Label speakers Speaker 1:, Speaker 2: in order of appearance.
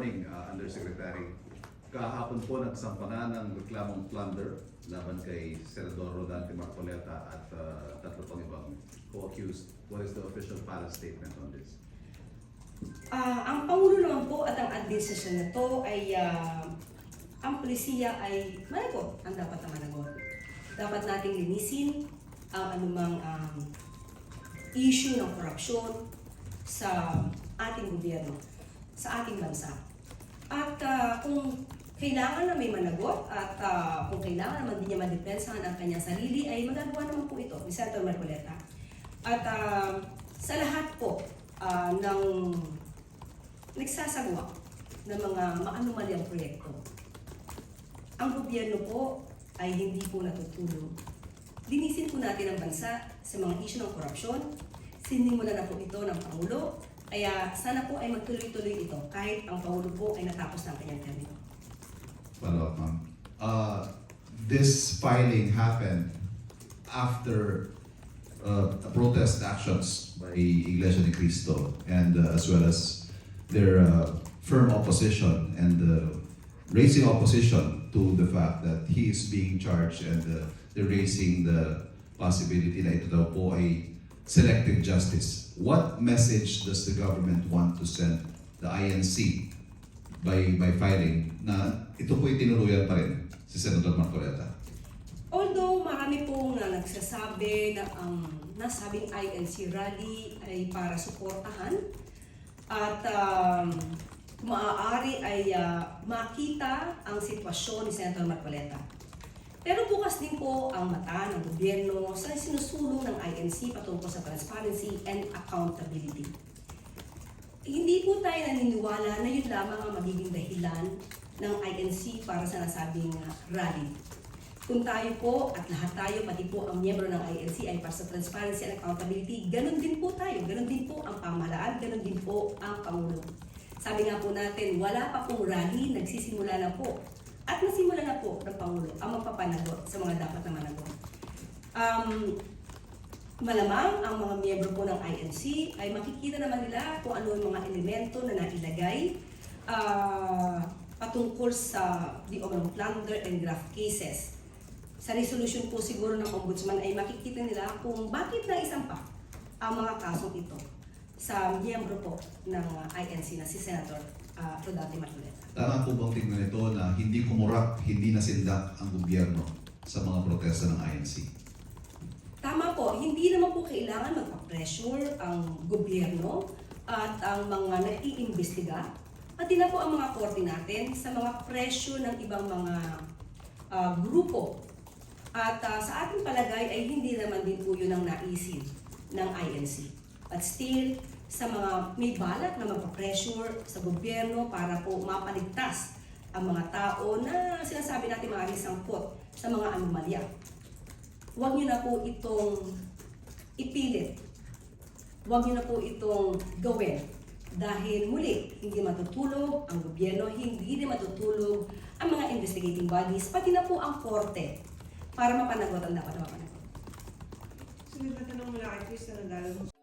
Speaker 1: morning, Undersecretary. Kahapon po nagsampangan ng reklamong plunder laban kay Senador Rodante Marcoleta at tatlo pang ibang co-accused. What is the official palace statement on this?
Speaker 2: Ang Pangulo naman po at ang administrasyon na to ay ang polisiya ay managot ang dapat na managot. Dapat nating linisin ang anumang issue ng korupsyon sa ating gobyerno, sa ating bansa. At kung kailangan na may managot at kung kailangan naman din niya madepensahan ang kanyang sarili, ay magagawa naman po ito ni Senator Marcoleta. At sa lahat po ng nagsasagawa ng mga maanumalyang proyekto, ang gobyerno po ay hindi po natutulog. Linisin po natin ang bansa sa mga issue ng korupsyon. Sinimulan na po ito ng Pangulo. Kaya sana po ay magtuloy-tuloy ito kahit ang Pangulo po ay natapos ng kanyang termino.
Speaker 3: Follow-up, ma'am. This filing happened after protest actions by Iglesia ni Cristo and as well as their firm opposition and raising opposition to the fact that he is being charged and they're raising the possibility na ito daw po ay selective justice. What message does the government want to send the INC by filing na ito po'y tinuluyan pa rin si Senator Marcoleta?
Speaker 2: Although marami pong nagsasabi na ang nasabing INC rally ay para suportahan at maaari ay makita ang sitwasyon ni Senator Marcoleta. Pero bukas din po ang mata ng gobyerno sa sinusulong ng INC patungkol sa transparency and accountability. Hindi po tayo naniniwala na yun lamang ang magiging dahilan ng INC para sa nasabing rally. Kung tayo po at lahat tayo, pati po ang miyembro ng INC ay para sa transparency and accountability, ganun din po tayo, ganun din po ang pamahalaan, ganun din po ang Pangulo. Sabi nga po natin, wala pa pong rally, nagsisimula na po. At nasimula na po ng Pangulo ang magpapanagot sa mga dapat na managot. Malamang ang mga miyembro po ng INC ay makikita naman nila kung ano yung mga elemento na nailagay patungkol sa di umano plunder and graft cases. Sa resolution po siguro ng Ombudsman ay makikita nila kung bakit naisampa ang mga kasong ito sa miyembro po ng INC na si Senator Rodante Marcoleta.
Speaker 3: Tama po bang tingnan ito na hindi kumurap, hindi nasindak ang gobyerno sa mga protesta ng INC?
Speaker 2: Tama po, hindi naman po kailangan magpa-pressure ang gobyerno at ang mga naiimbestiga at din na po ang mga korte natin sa mga pressure ng ibang mga grupo. At sa ating palagay ay hindi naman din po yun ang naisin ng INC. But still, sa mga may balak na magpa-pressure sa gobyerno para po mapaligtas ang mga tao na sinasabi natin maaaring sangkot sa mga anomalya. Huwag niyo na po itong ipilit. Huwag niyo na po itong gawin. Dahil muli, hindi matutulog ang gobyerno, hindi din matutulog ang mga investigating bodies, pati na po ang korte para mapanagot ang dapat na mapanagot.
Speaker 4: Sunod na tanong mula kay Krista Nandalo.